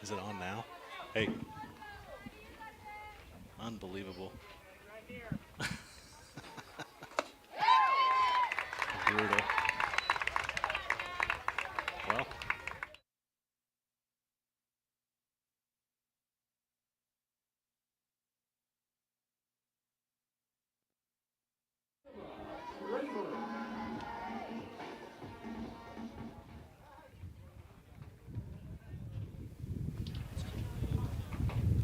Is it on now? Hey. Unbelievable. Brutal. Well.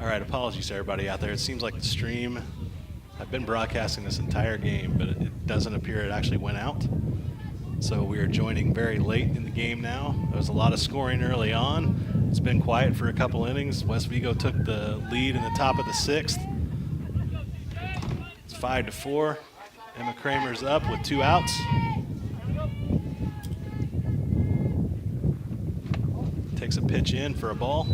All right, apologies to everybody out there. It seems like the stream, I've been broadcasting this entire game, but it doesn't appear it actually went out. So we are joining very late in the game now. There was a lot of scoring early on. It's been quiet for a couple innings. West Vigo took the lead in the top of the 6th. It's 5-4. Emma Kramer's up with 2 outs. Takes a pitch in for a ball.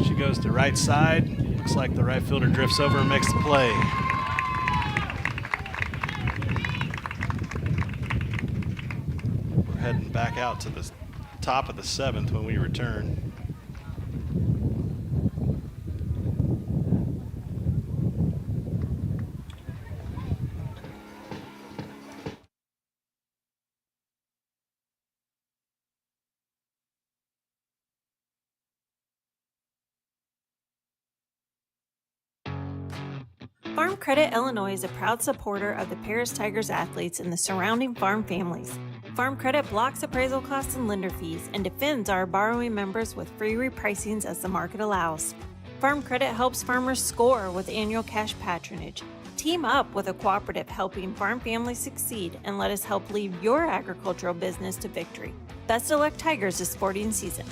She goes to right side. Looks like the right fielder drifts over and makes the play. We're heading back out to the top of the 7th when we return. Farm Credit Illinois is a proud supporter of the Paris Tigers athletes and the surrounding farm families. Farm Credit blocks appraisal costs and lender fees and defends our borrowing members with free repricings as the market allows. Farm Credit helps farmers score with annual cash patronage. Team up with a cooperative helping farm families succeed and let us help lead your agricultural business to victory. Best of luck, Tigers, this sporting season.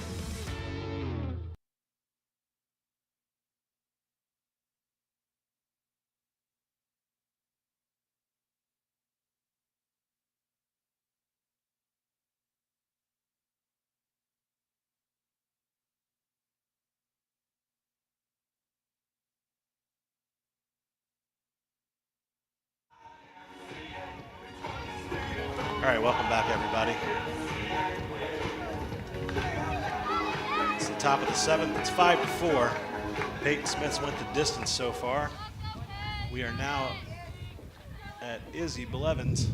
All right, welcome back, everybody. It's the top of the 7th. It's 5-4. Peyton Smith's went the distance so far. We are now at Izzy Blevins,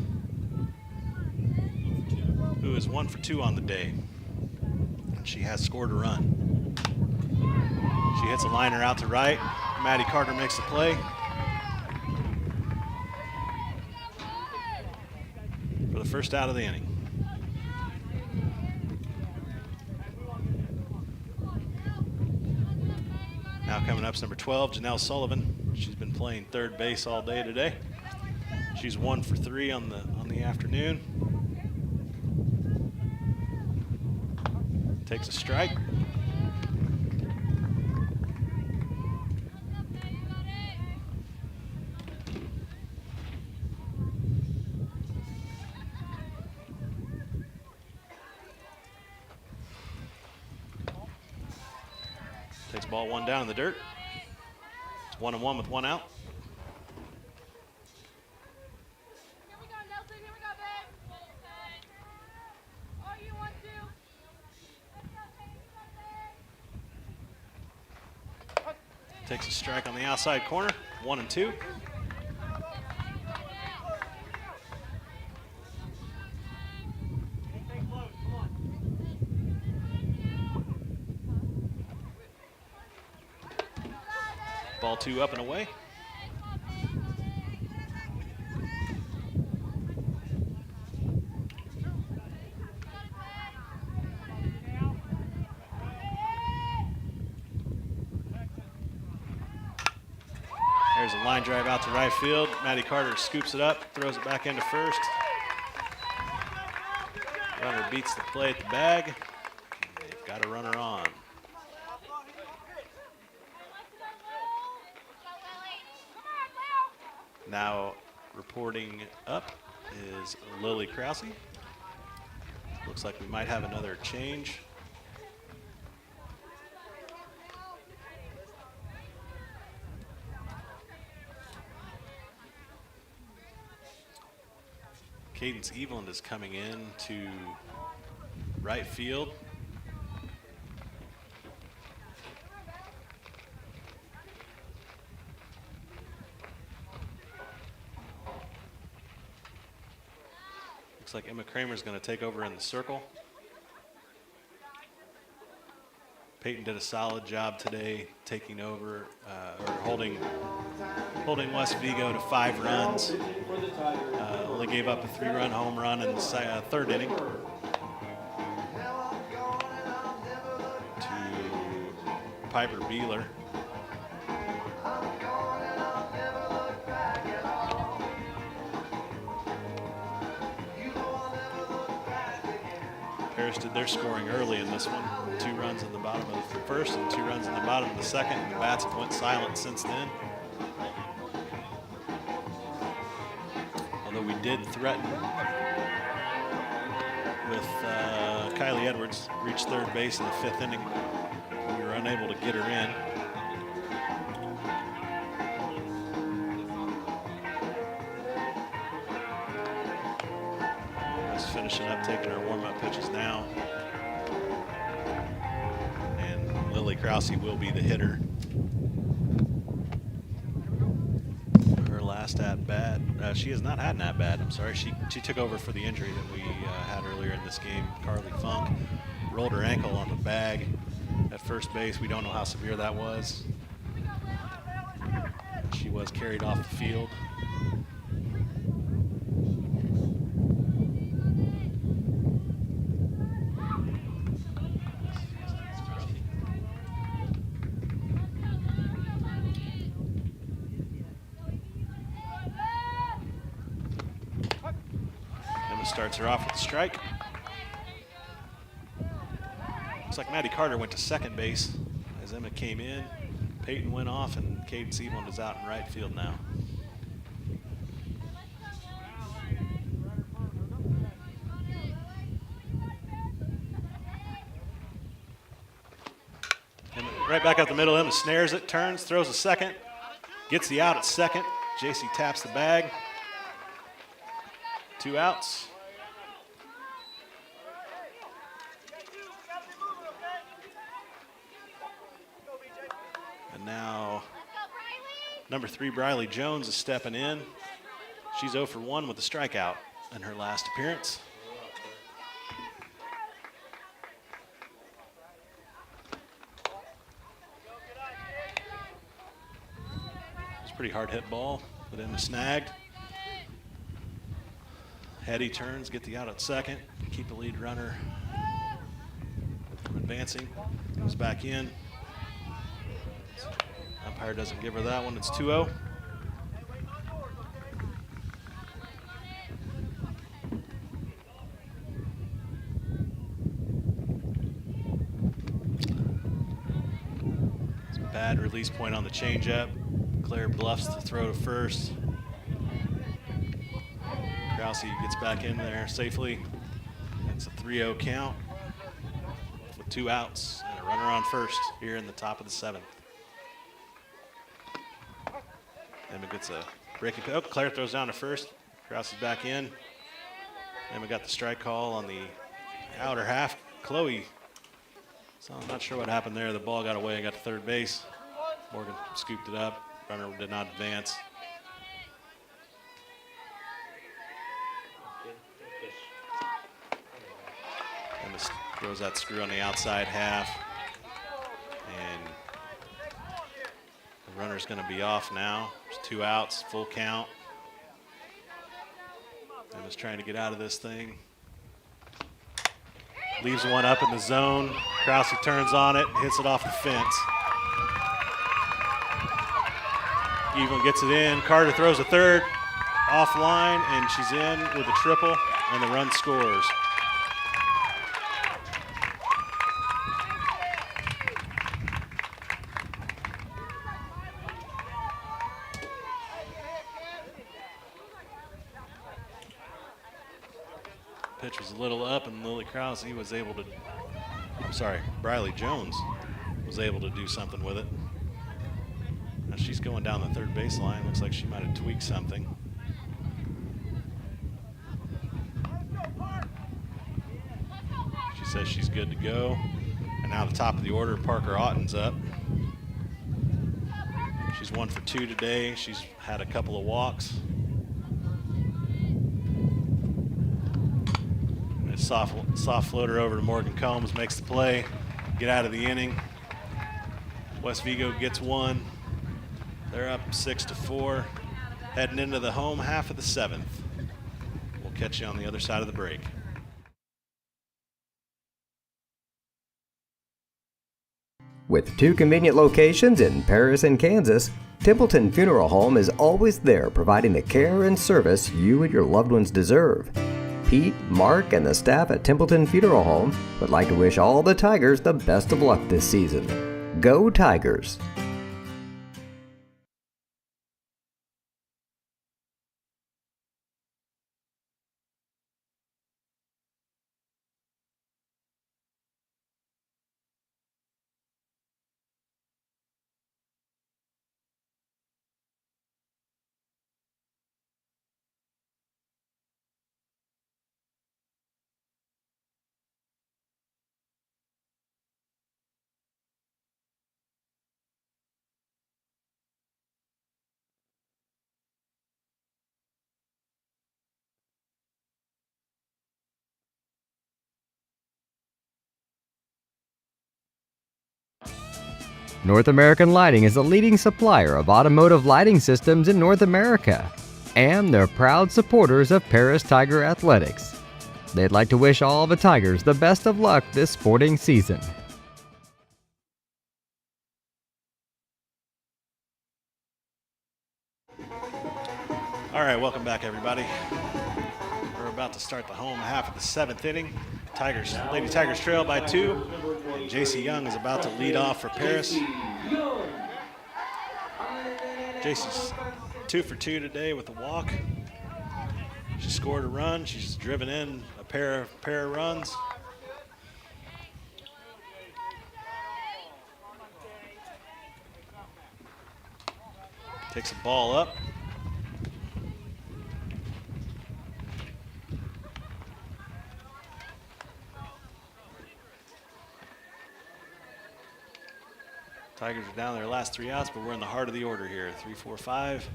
who is 1 for 2 on the day. And she has scored a run. She hits a liner out to right. Maddie Carter makes the play. For the first out of the inning. Now coming up is number 12, Janelle Sullivan. She's been playing third base all day today. She's 1 for 3 on the afternoon. Takes a strike. Takes ball 1 down in the dirt. It's 1-1 with 1 out. Takes a strike on the outside corner. 1-2. Ball 2 up and away. There's a line drive out to right field. Maddie Carter scoops it up, throws it back into first. Runner beats the play at the bag. They've got a runner on. Now reporting up is Lily Krause. Looks like we might have another change. Cadence Eveland is coming in to right field. Looks like Emma Kramer's going to take over in the circle. Peyton did a solid job today taking over or holding West Vigo to 5 runs. Only gave up a 3-run home run in the third inning to Piper Beeler. Paris did their scoring early in this one. 2 runs in the bottom of the first and 2 runs in the bottom of the second. And the bats have went silent since then. Although we did threaten with Kylie Edwards, reached third base in the 5th inning. We were unable to get her in. Just finishing up, taking our warm-up pitches now. And Lily Krause will be the hitter. Last at bat. She has not had an at bat. I'm sorry. She took over for the injury that we had earlier in this game. Carly Funk rolled her ankle on the bag at first base. We don't know how severe that was. She was carried off the field. Starts her off with a strike. Looks like Maddie Carter went to second base as Emma came in. Peyton went off, and Cadence Eveland is out in right field now. Emma right back up the middle. Emma snares it, turns, throws a second, gets the out at second. JC taps the bag. 2 outs. And now number 3, Briley Jones, is stepping in. She's 0 for 1 with a strikeout in her last appearance. It's a pretty hard hit ball, but Emma snagged. Hetty turns, get the out at second, keep the lead runner from advancing. Goes back in. Umpire doesn't give her that one. It's 2-0. It's a bad release point on the changeup. Claire bluffs to throw to first. Krause gets back in there safely. It's a 3-0 count with 2 outs and a runner on first here in the top of the 7th. Emma gets a breaking. Oh, Claire throws down to first. Krause is back in. Emma got the strike call on the outer half. Chloe, so I'm not sure what happened there. The ball got away and got to third base. Morgan scooped it up. Runner did not advance. Emma throws that screw on the outside half. And the runner's going to be off now. There's 2 outs, full count. Emma's trying to get out of this thing. Leaves one up in the zone. Krause turns on it, hits it off the fence. Evelyn gets it in. Carter throws a third, offline, and she's in with a triple, and the run scores. Pitch was a little up, and Lily Krause, Briley Jones was able to do something with it. Now she's going down the third baseline. Looks like she might have tweaked something. She says she's good to go. And now the top of the order, Parker Otten's up. She's 1 for 2 today. She's had a couple of walks. A soft floater over to Morgan Combs, makes the play, get out of the inning. West Vigo gets one. They're up 6-4, heading into the home half of the 7th. We'll catch you on the other side of the break. With 2 convenient locations in Paris and Kansas, Templeton Funeral Home is always there providing the care and service you and your loved ones deserve. Pete, Mark, and the staff at Templeton Funeral Home would like to wish all the Tigers the best of luck this season. Go Tigers! North American Lighting is a leading supplier of automotive lighting systems in North America, and they're proud supporters of Paris Tiger Athletics. They'd like to wish all the Tigers the best of luck this sporting season. All right, welcome back, everybody. We're about to start the home half of the 7th inning. Lady Tigers trail by 2. And JC Young is about to lead off for Paris. JC's 2 for 2 today with a walk. She scored a run. She's driven in a pair of runs. Takes a ball up. Tigers are down their last 3 outs, but we're in the heart of the order here. 3, 4, 5.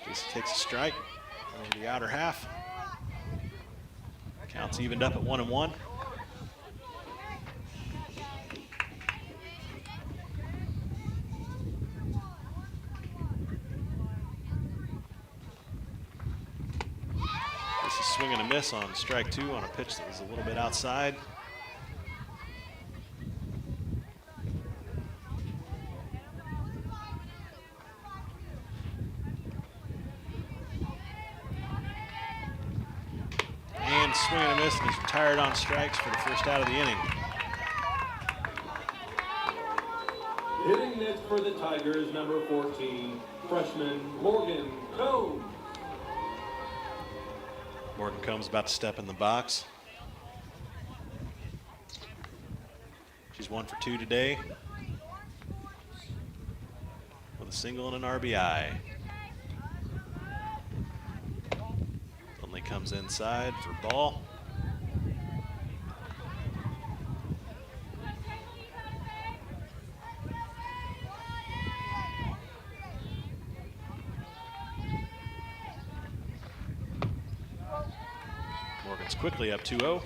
Casey takes a strike over the outer half. Counts evened up at 1-1. This is swing and a miss on strike 2 on a pitch that was a little bit outside. Swing and a miss, and he's retired on strikes for the first out of the inning. Hitting next for the Tigers, number 14, freshman Morgan Combs. Morgan Combs about to step in the box. She's 1 for 2 today with a single and an RBI. Comes inside for ball. Morgan's quickly up 2-0.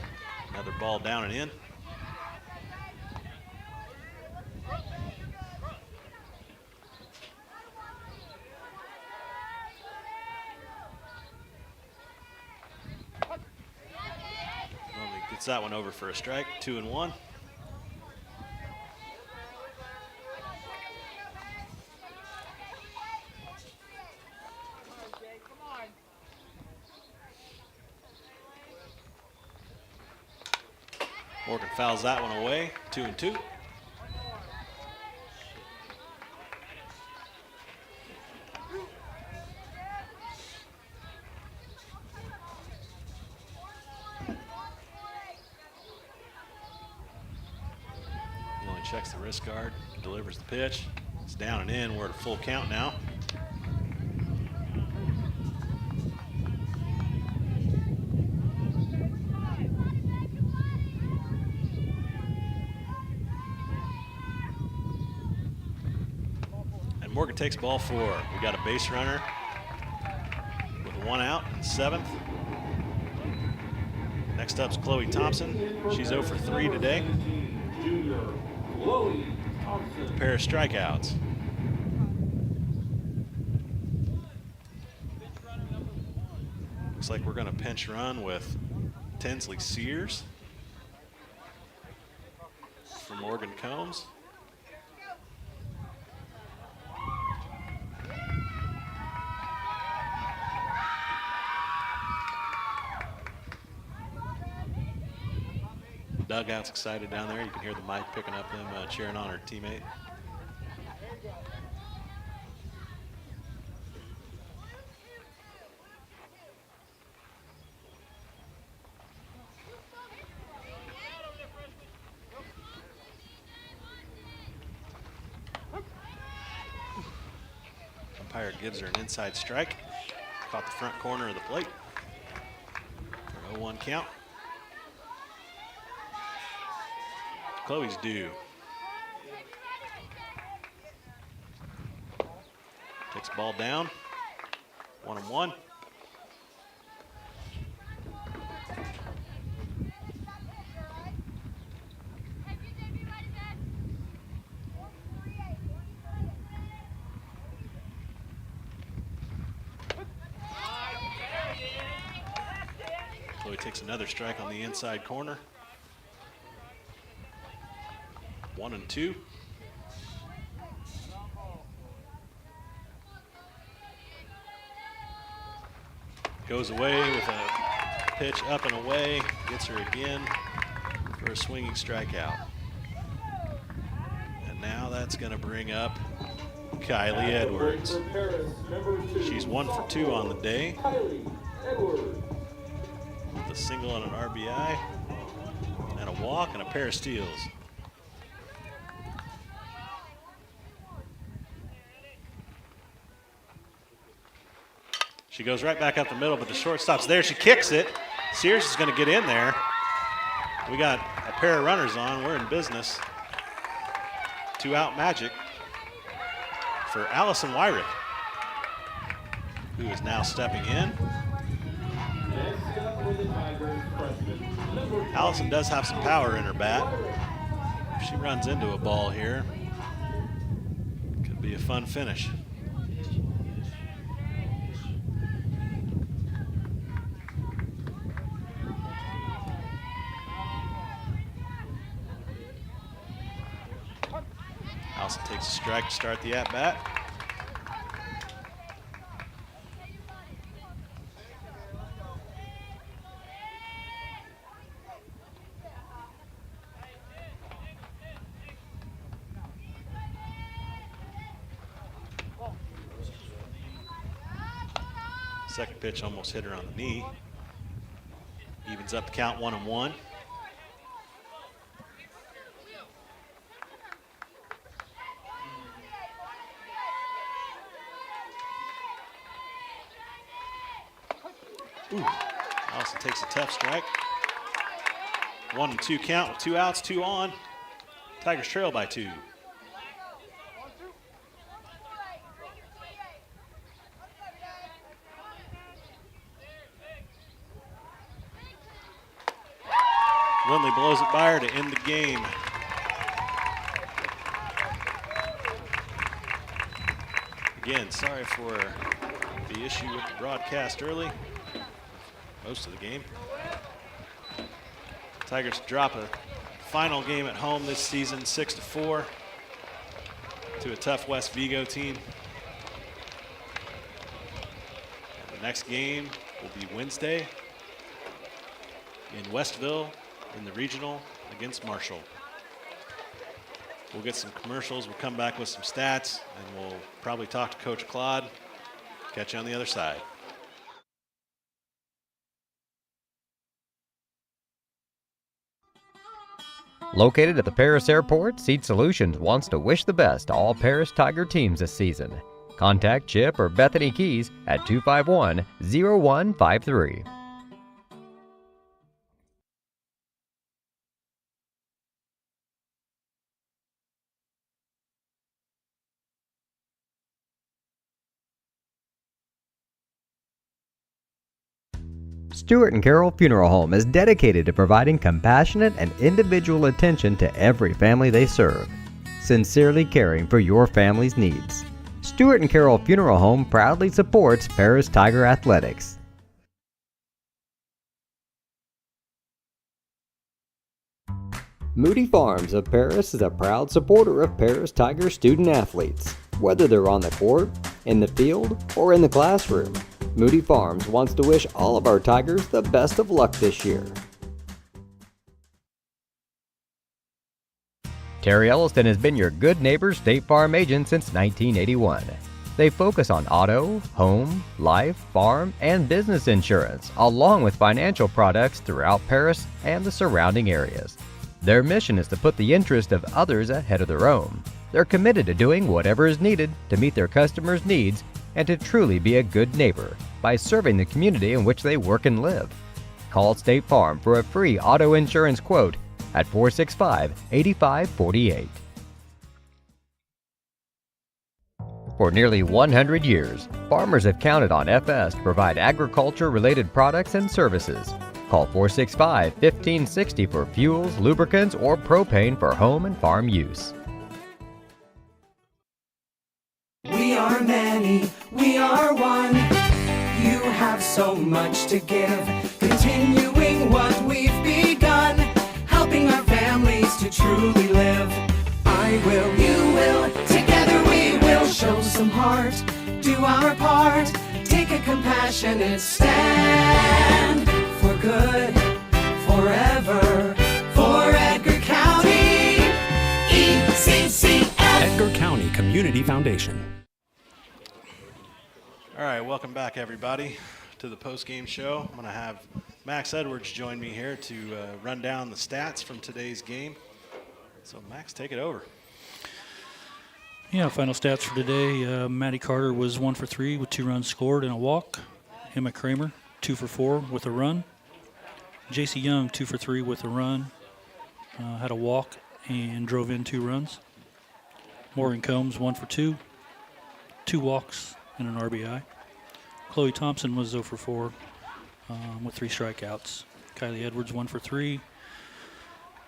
Another ball down and in. Gets that one over for a strike, 2-1. Morgan fouls that one away, 2-2. checks the wrist guard, delivers the pitch. It's down and in. We're at a full count now. And Morgan takes ball 4. We got a base runner with 1 out in 7th. Next up's Chloe Thompson. She's 0 for 3 today. A pair of strikeouts. Looks like we're going to pinch run with Tinsley Sears for Morgan Combs. Dugout's excited down there. You can hear the mic picking up them cheering on her teammate. Umpire gives her an inside strike. Caught the front corner of the plate for an 0-1 count. Chloe's due. Takes the ball down. 1-1. Chloe takes another strike on the inside corner. 1-2. Goes away with a pitch up and away. Gets her again for a swinging strikeout. And now that's going to bring up Kylie Edwards. She's 1 for 2 on the day. With a single and an RBI, and a walk and a pair of steals. She goes right back up the middle, but the shortstop's there. She kicks it. Sears is going to get in there. We got a pair of runners on. We're in business. 2-out magic for Allison Wyrick, who is now stepping in. Allison does have some power in her bat. If she runs into a ball here, could be a fun finish. Allison takes a strike to start the at-bat. Second pitch almost hit her on the knee. Evens up the count, 1-1. Ooh, Allison takes a tough strike. 1-2 count with 2 outs, 2 on. Tigers trail by 2. Lindley blows it by her to end the game. Again, sorry for the issue with the broadcast early. Most of the game. Tigers drop a final game at home this season, 6-4, to a tough West Vigo team. And the next game will be Wednesday in Westville in the regional against Marshall. We'll get some commercials. We'll come back with some stats, and we'll probably talk to Coach Claude. Catch you on the other side. Located at the Paris Airport, Seed Solutions wants to wish the best to all Paris Tiger teams this season. Contact Chip or Bethany Keys at 251-0153. Stuart and Carol Funeral Home is dedicated to providing compassionate and individual attention to every family they serve, sincerely caring for your family's needs. Stuart and Carol Funeral Home proudly supports Paris Tiger Athletics. Moody Farms of Paris is a proud supporter of Paris Tiger student athletes. Whether they're on the court, in the field, or in the classroom, Moody Farms wants to wish all of our Tigers the best of luck this year. Terry Elliston has been your good neighbor State Farm agent since 1981. They focus on auto, home, life, farm, and business insurance, along with financial products throughout Paris and the surrounding areas. Their mission is to put the interest of others ahead of their own. They're committed to doing whatever is needed to meet their customers' needs and to truly be a good neighbor by serving the community in which they work and live. Call State Farm for a free auto insurance quote at 465-8548. For nearly 100 years, farmers have counted on FS to provide agriculture-related products and services. Call 465-1560 for fuels, lubricants, or propane for home and farm use. We are many, we are one. You have so much to give, continuing what we've begun, helping our families to truly live. I will, you will, together we will show some heart, do our part, take a compassionate stand for good, forever, for Edgar County, ECCF. Edgar County Community Foundation. All right, welcome back, everybody, to the post-game show. I'm going to have Max Edwards join me here to run down the stats from today's game. So, Max, take it over. Yeah, final stats for today. Maddie Carter was 1 for 3 with 2 runs scored and a walk. Emma Kramer, 2 for 4 with a run. JC Young, 2 for 3 with a run, had a walk and drove in 2 runs. Morgan Combs, 1 for 2, 2 walks and an RBI. Chloe Thompson was 0 for 4 with 3 strikeouts. Kylie Edwards, 1 for 3,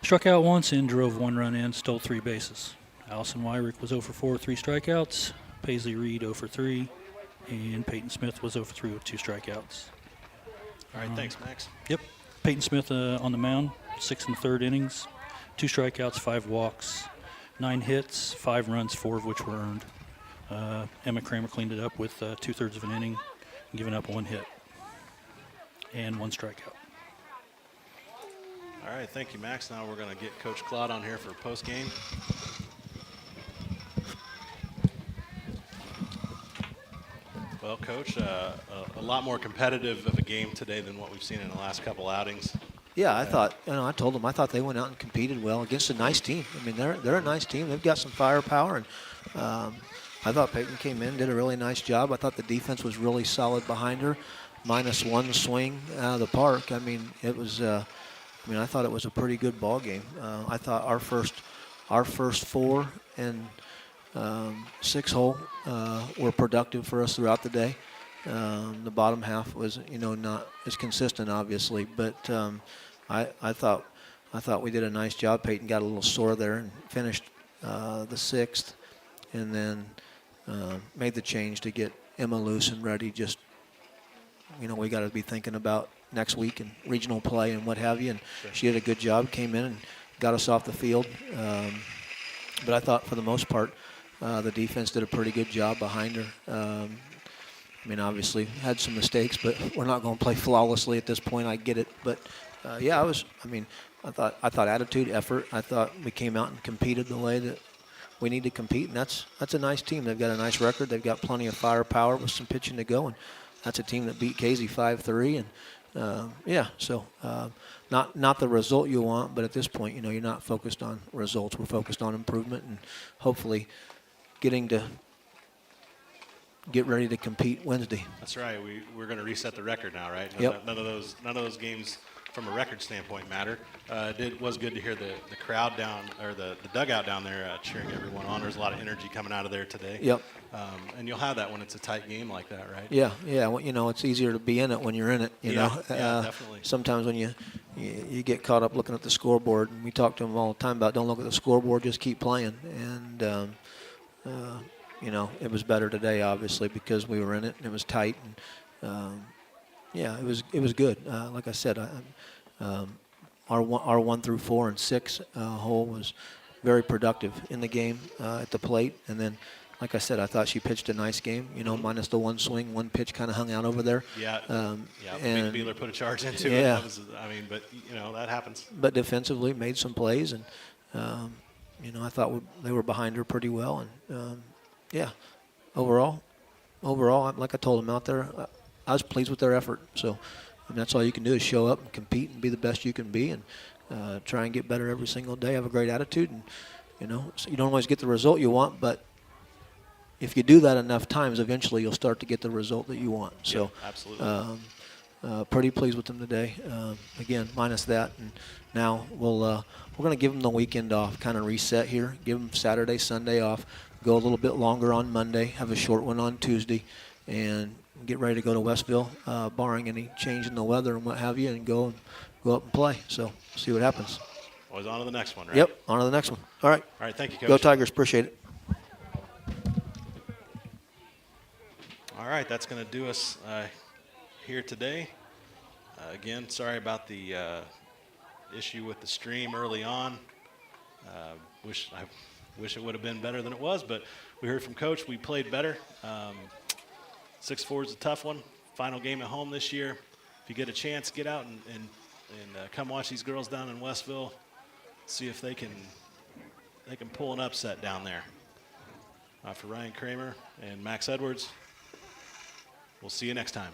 struck out once and drove 1 run in, stole 3 bases. Allison Wyrick was 0 for 4, 3 strikeouts. Paisley Reed, 0 for 3, and Peyton Smith was 0 for 3 with 2 strikeouts. All right, thanks, Max. Yep. Peyton Smith on the mound, 6 1/3 innings, 2 strikeouts, 5 walks, 9 hits, 5 runs, 4 of which were earned. Emma Kramer cleaned it up with 2/3 of an inning, giving up 1 hit and 1 strikeout. All right, thank you, Max. Now we're going to get Coach Claude on here for post-game. Well, Coach, a lot more competitive of a game today than what we've seen in the last couple outings. Yeah, I thought, I told them I thought they went out and competed well against a nice team. I mean, they're a nice team. They've got some firepower, and I thought Peyton came in, did a really nice job. I thought the defense was really solid behind her, -1 swing out of the park. I mean, it was. I thought it was a pretty good ball game. I thought our first 4 and 6 hole were productive for us throughout the day. The bottom half was, not as consistent, obviously, but I thought we did a nice job. Peyton got a little sore there and finished the 6th, and then made the change to get Emma loose and ready. Just, we got to be thinking about next week and regional play and what have you. And she did a good job. Came in and got us off the field. But I thought for the most part, the defense did a pretty good job behind her. Obviously had some mistakes, but we're not going to play flawlessly at this point. I get it, but I thought attitude, effort. I thought we came out and competed the way that we need to compete, and that's a nice team. They've got a nice record. They've got plenty of firepower with some pitching to go, and that's a team that beat Casey 5-3, and not the result you want, but at this point, you're not focused on results. We're focused on improvement and hopefully getting to get ready to compete Wednesday. That's right. We're going to reset the record now, right? Yep. None of those games from a record standpoint matter. It was good to hear the crowd down, or the dugout down there cheering everyone on. There's a lot of energy coming out of there today. Yep. And you'll have that when it's a tight game like that, right? Yeah. Well, it's easier to be in it when you're in it. You know. Yeah, definitely. Sometimes when you get caught up looking at the scoreboard, and we talk to them all the time about don't look at the scoreboard, just keep playing. And it was better today, obviously, because we were in it and it was tight. And it was good. Like I said, our 1 through 4 and 6 hole was very productive in the game at the plate. And then, like I said, I thought she pitched a nice game. Minus the one swing, one pitch kind of hung out over there. Yeah. And Big Beeler put a charge into it. Yeah. But that happens. But defensively, made some plays, and I thought they were behind her pretty well. And overall, like I told them out there, I was pleased with their effort. So that's all you can do is show up and compete and be the best you can be, and try and get better every single day. Have a great attitude, and so you don't always get the result you want, but if you do that enough times, eventually you'll start to get the result that you want. So yeah, absolutely. Pretty pleased with them today. Again, minus that, and now we're going to give them the weekend off, kind of reset here. Give them Saturday, Sunday off. Go a little bit longer on Monday. Have a short one on Tuesday, and get ready to go to Westville, barring any change in the weather and what have you, and go up and play. So see what happens. Always on to the next one, right? Yep, on to the next one. All right. All right, thank you, Coach. Go Tigers. Appreciate it. All right, that's going to do us here today. Again, sorry about the issue with the stream early on. I wish it would have been better than it was, but we heard from Coach. We played better. 6-4 is a tough one. Final game at home this year. If you get a chance, get out and come watch these girls down in Westville. See if they can pull an upset down there. For Ryan Kramer and Max Edwards, we'll see you next time.